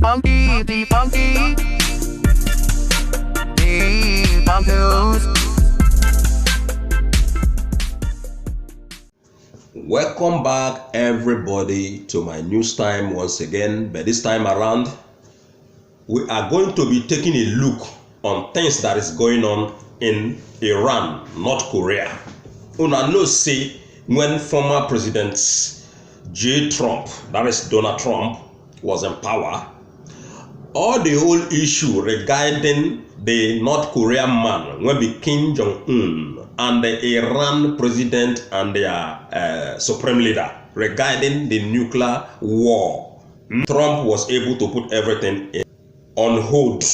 funky, the funky, the funky. Welcome back everybody to my news time once again, but this time around we are going to be taking a look on things that is going on in Iran, North Korea. Una know say when former President Trump, that is Donald Trump, was in power, all the whole issue regarding the North Korean man when be Kim Jong and the Iran president and their supreme leader regarding the nuclear war, Trump was able to put everything on hold.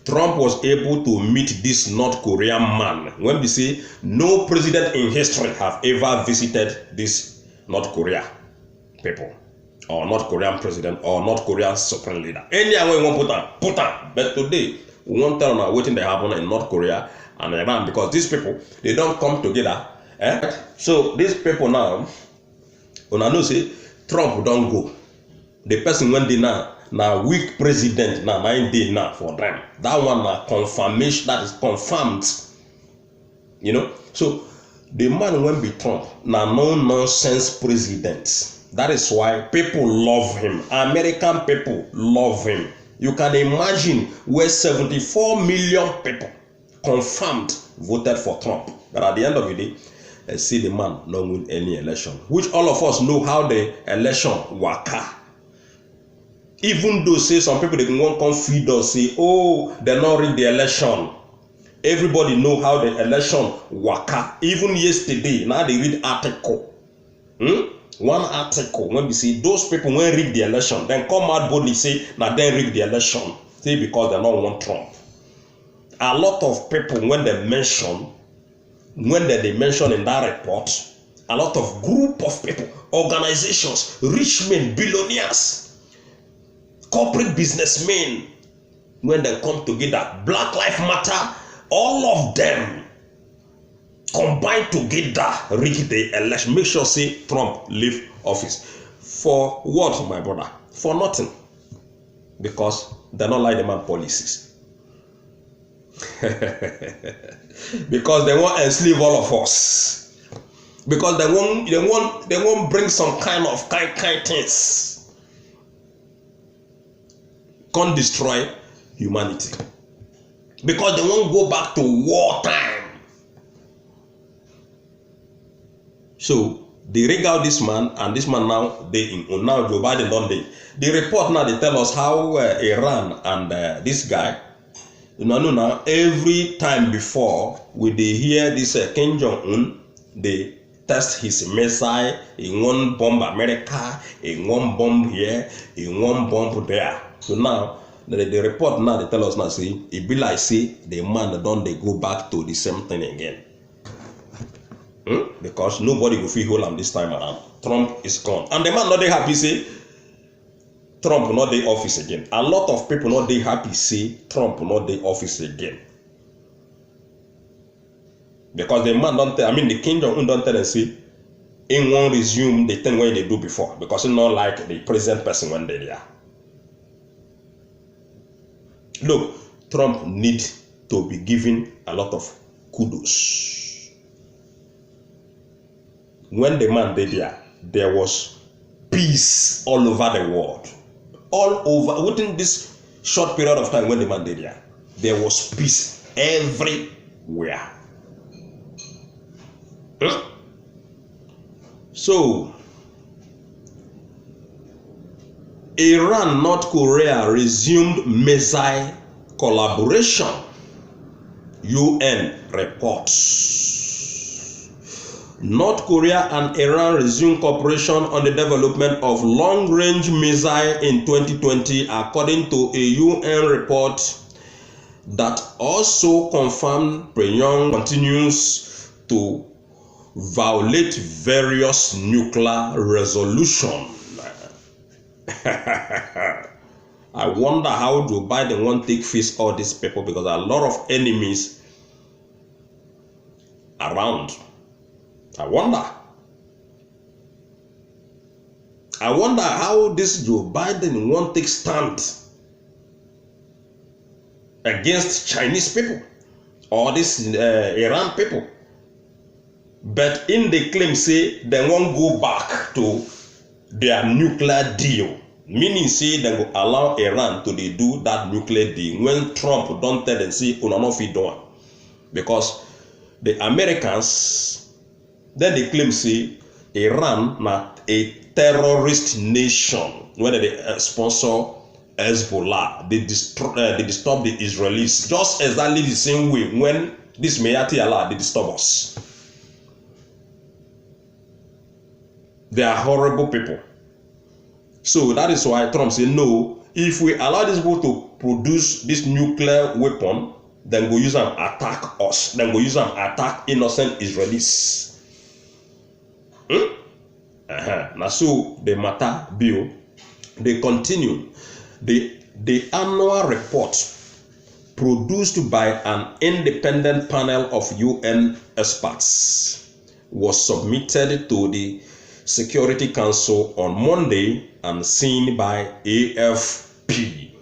Trump was able to meet this North Korean man when we say no president in history have ever visited this North Korea people or North Korean president or North Korean supreme leader. Any way we want put on. But today we won't tell now waiting they happen in North Korea and Iran because these people they don't come together. So these people now, when I know say Trump don't go. The person when they now weak president now 9 days now for them. That one now confirmation that is confirmed. You know, so the man when be Trump now no nonsense president. That is why people love him. American people love him. You can imagine where 74 million people confirmed voted for Trump. But at the end of the day, see the man not win any election, which all of us know how the election waka. Even though say some people they can come feed us say, oh, they not read the election. Everybody know how the election waka. Even yesterday, now they read article. One article when we see those people when rig the election, then come out boldly say now then rig the election. Say because they don't want Trump. A lot of people when they mention in that report, a lot of group of people, organizations, rich men, billionaires, corporate businessmen, when they come together, Black Lives Matter, all of them combine together, rig the election, make sure say Trump leave office. For what, my brother? For nothing. Because they don't like the man policies. Because they want to enslave all of us. Because they won't bring some kind things. Can't destroy humanity. Because they won't go back to wartime. So they rig out this man, and this man now now Joe Biden don't they. The report now they tell us how Iran and this guy, you know now every time before we they hear this Kim Jong they test his missile, he won't bomb America, he won't bomb here, he won't bomb there. So now the report now they tell us now say it be like say the man don't they go back to the same thing again. Because nobody will feel hold him this time around. Trump is gone. And the man not they happy say Trump not the office again. A lot of people not they happy say Trump not the office again. Because the man don't tell, I mean the Kim Jong don't tell and say he won't resume the thing what they do before. Because it's not like the present person when they are. Look, Trump needs to be given a lot of kudos. When the man did there was peace all over the world. All over, within this short period of time when the man did there was peace everywhere. So, Iran, North Korea resumed missile collaboration, UN reports. North Korea and Iran resumed cooperation on the development of long-range missile in 2020, according to a UN report that also confirmed Pyongyang continues to violate various nuclear resolutions. I wonder how Joe Biden won't take face all these people, because a lot of enemies around. I wonder. I wonder how this Joe Biden won't take stand against Chinese people or this Iran people. But in the claim say they won't go back to their nuclear deal. Meaning say they will allow Iran to do that nuclear deal when Trump don't tell them say una no fit do. Because the Americans then they claim say Iran not a terrorist nation when they sponsor Hezbollah. They disturb the Israelis just exactly the same way when this Mayati Allah they disturb us. They are horrible people. So that is why Trump said no, if we allow these people to produce this nuclear weapon, then go use them attack us, then go use them attack innocent Israelis. Now so the matter bill, they continue. The annual report produced by an independent panel of UN experts was submitted to the Security Council on Monday and seen by AFP.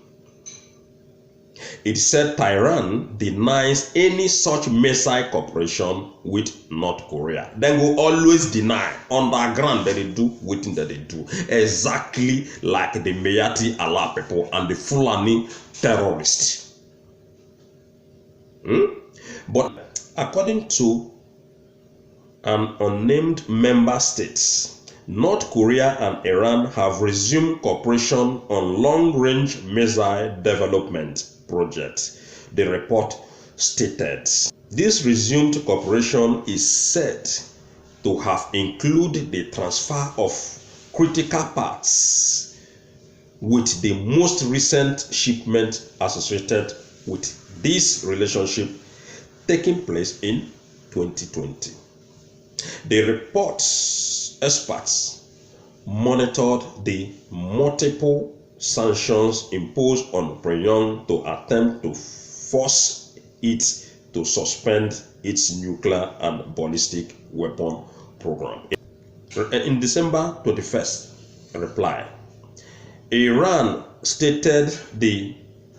It said Tehran denies any such missile cooperation with North Korea. They will always deny underground that they do waiting that they do. Exactly like the Mayati Allah people and the Fulani terrorists. But according to an unnamed member states, North Korea and Iran have resumed cooperation on long-range missile development projects, the report stated. This resumed cooperation is said to have included the transfer of critical parts, with the most recent shipment associated with this relationship taking place in 2020. The report's experts monitored the multiple sanctions imposed on Pyongyang to attempt to force it to suspend its nuclear and ballistic weapon program. In December 21st, reply, Iran stated the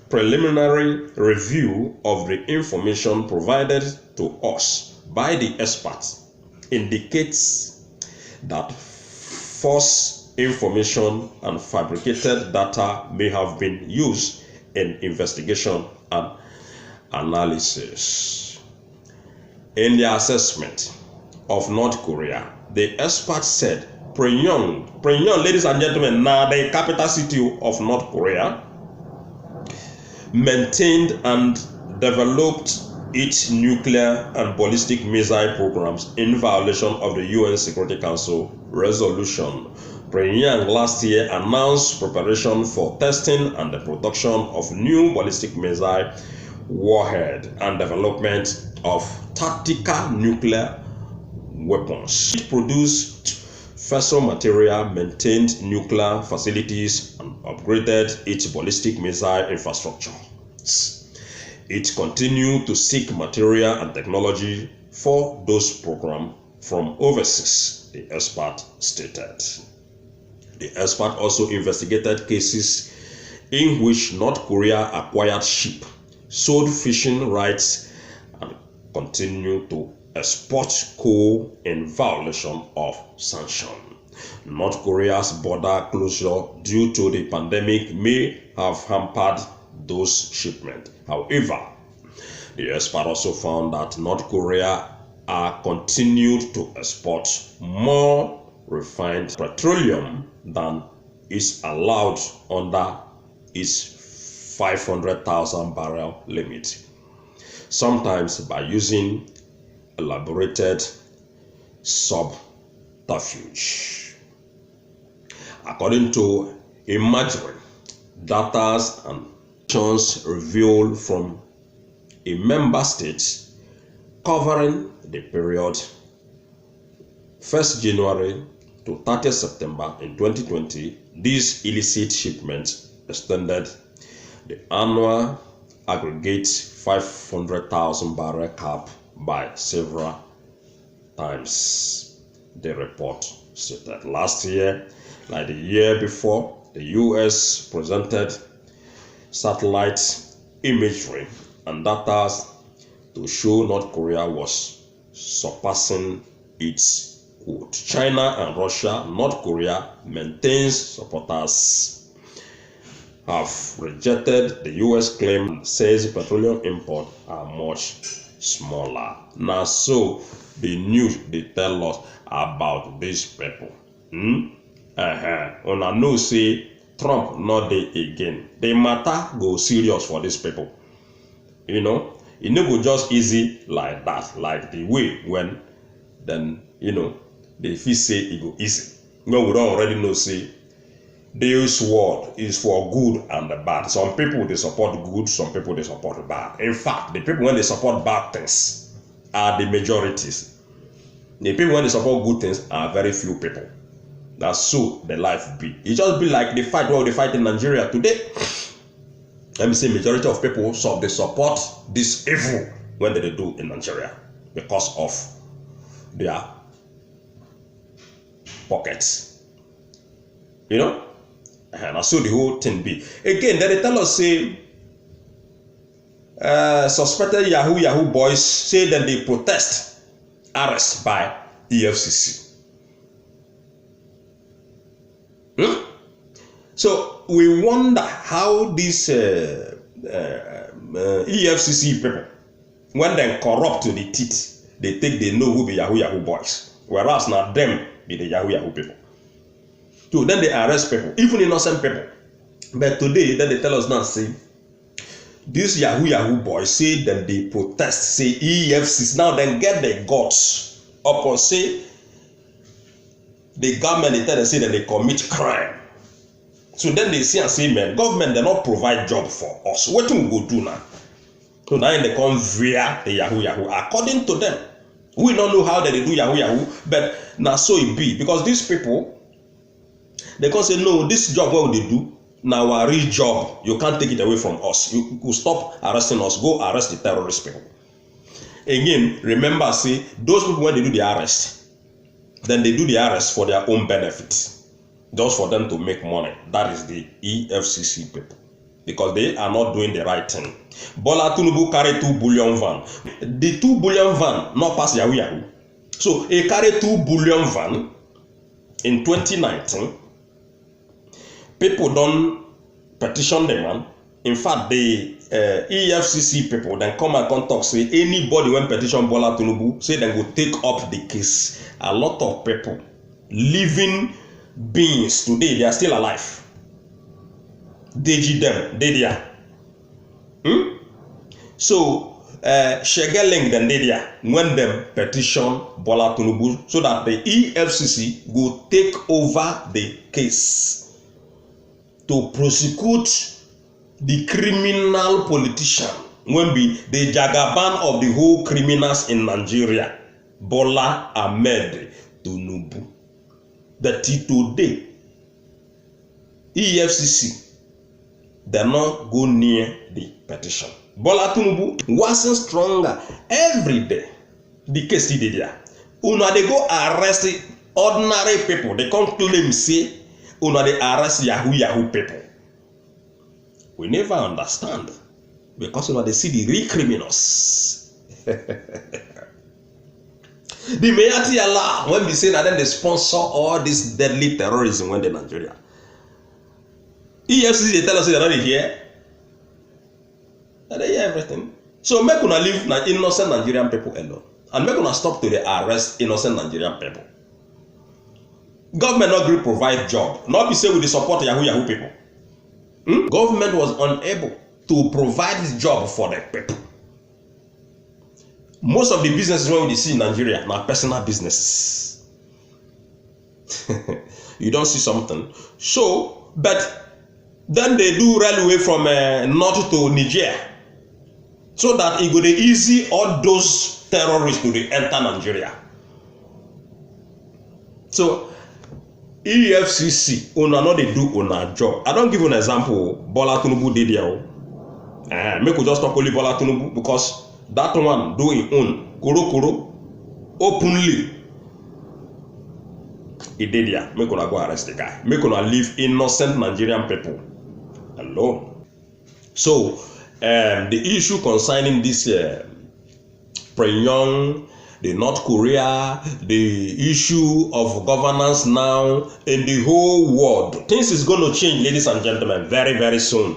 preliminary review of the information provided to us by the experts indicates that false information and fabricated data may have been used in investigation and analysis. In their assessment of North Korea, the experts said Pyongyang, ladies and gentlemen, now the capital city of North Korea, maintained and developed its nuclear and ballistic missile programs in violation of the UN Security Council resolution. Pyongyang last year announced preparation for testing and the production of new ballistic missile warhead and development of tactical nuclear weapons. It produced fissile material, maintained nuclear facilities, and upgraded its ballistic missile infrastructure. It continued to seek material and technology for those programs from overseas, the expert stated. The expert also investigated cases in which North Korea acquired ship, sold fishing rights, and continued to export coal in violation of sanctions. North Korea's border closure due to the pandemic may have hampered those shipments. However, the expert also found that North Korea continued to export more refined petroleum than is allowed under its 500,000 barrel limit, sometimes by using elaborated subterfuge. According to emerging data and revealed from a member state covering the period 1st January to 30th September in 2020, these illicit shipments extended the annual aggregate 500,000 barrel cap by several times, the report stated. Last year, Like the year before, the US presented satellite imagery and data to show North Korea was surpassing its quote. China and Russia, North Korea maintains supporters have rejected the US claim and says petroleum imports are much smaller. Now, so the news they tell us about these people. Una know say Trump not there again. The matter go serious for these people. You know, it no go just easy like that, like the way when then they feel say it go easy. When we don't already know say this world is for good and the bad. Some people they support good, some people they support bad. In fact, the people when they support bad things are the majorities. The people when they support good things are very few people. That's so the life be. It just be like the fight what they fight in Nigeria today. Let me say majority of people so they support this evil when they do in Nigeria because of their pockets. You know? And so the whole thing be. Again, then they tell us say suspected Yahoo boys say that they protest arrest by EFCC. So we wonder how these EFCC people, when they corrupt to the teeth, they think they know who be Yahoo boys, whereas now them be the Yahoo people. So then they arrest people, even innocent people. But today, then they tell us now, say, these Yahoo boys say that they protest, say EFCC, now then get the guts up or say, the government, they tell them say that they commit crime. So then they see and say, man, government, they not provide job for us. What do we go do now? So now they come via the Yahoo. According to them, we don't know how they do Yahoo, but now so it be. Because these people, they can say, no, this job, what they do, now our real job, you can't take it away from us. You could stop arresting us, go arrest the terrorist people. Again, remember, say, those people, when they do the arrest, then they do the arrest for their own benefit. Just for them to make money. That is the EFCC people. Because they are not doing the right thing. BOLA TINUBU carry 2 billion van. The 2 billion van not pass Yahoo. So he carry 2 billion van in 2019. People don't petition the man. In fact, the EFCC people then come and talk say anybody when petition BOLA TINUBU say they will take up the case. A lot of people living beings today, they are still alive. Deji them, they there. So, Shegeling then they there when them petition BOLA TINUBU so that the EFCC will take over the case to prosecute the criminal politician when be the Jagaban of the whole criminals in Nigeria, Bola Ahmed Tinubu. That today, EFCC, they not go near the petition. Bola Tinubu wasn't stronger every day. The case he did there. Una they go arrest ordinary people. They can't claim say, una they arrest Yahoo people. We never understand because una they see the real criminals. The Mayati Allah, when we say that then they sponsor all this deadly terrorism when they're in Nigeria. EFCC, they tell us they're not here. They hear everything. So make una leave innocent Nigerian people alone. And make una stop to the arrest innocent Nigerian people. Government not going to provide job. Not be say with the support of Yahoo people. Government was unable to provide job for the people. Most of the businesses when we see in Nigeria are personal businesses. You don't see something. So, but then they do railway from north to Niger. So that it would easy all those terrorists to enter Nigeria. So, EFCC, una no they do una job. I don't give you an example. Bola Tinubu did there. Make we just talk only Bola Tinubu because that one do his own koro openly He did there. Make una go arrest the guy. Make una leave innocent Nigerian people alone. So the issue concerning this Pyongyang, the North Korea, the issue of governance now in the whole world, things is going to change, ladies and gentlemen, very, very soon.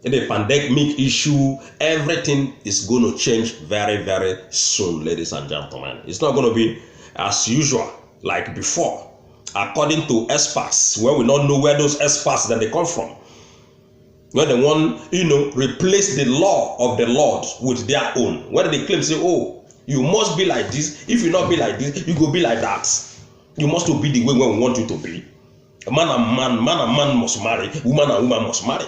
The pandemic issue, everything is going to change very, very soon, ladies and gentlemen. It's not going to be as usual like before, according to experts, where we don't know where those experts that they come from. When they want, replace the law of the Lord with their own. When they claim, say, oh, you must be like this. If you not be like this, you go be like that. You must be the way we want you to be. Man and man must marry. Woman and woman must marry.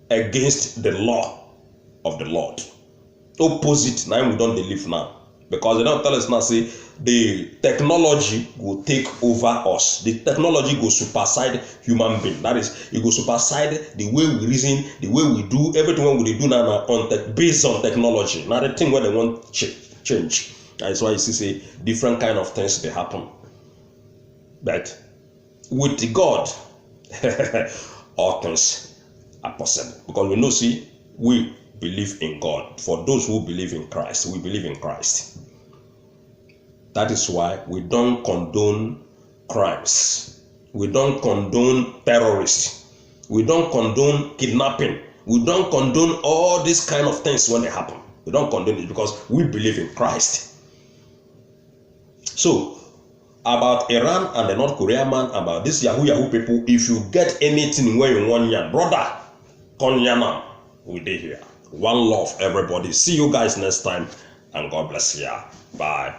Against the law of the Lord. Opposite, now we don't live now. Because they don't tell us now, say, the technology will take over us. The technology will supersede human being. That is, it will supersede the way we reason, the way we do, everything we do now based on technology. Now the thing where they want change. That's why you see, say, different kind of things they happen. But with God, all things are possible. Because we know, see, we believe in God. For those who believe in Christ, we believe in Christ. That is why we don't condone crimes. We don't condone terrorists. We don't condone kidnapping. We don't condone all these kind of things when they happen. We don't condone it because we believe in Christ. So, about Iran and the North Korea man, about this Yahoo people, if you get anything where you want, brother, Konyana, we did here. One love, everybody. See you guys next time, and God bless you. Bye.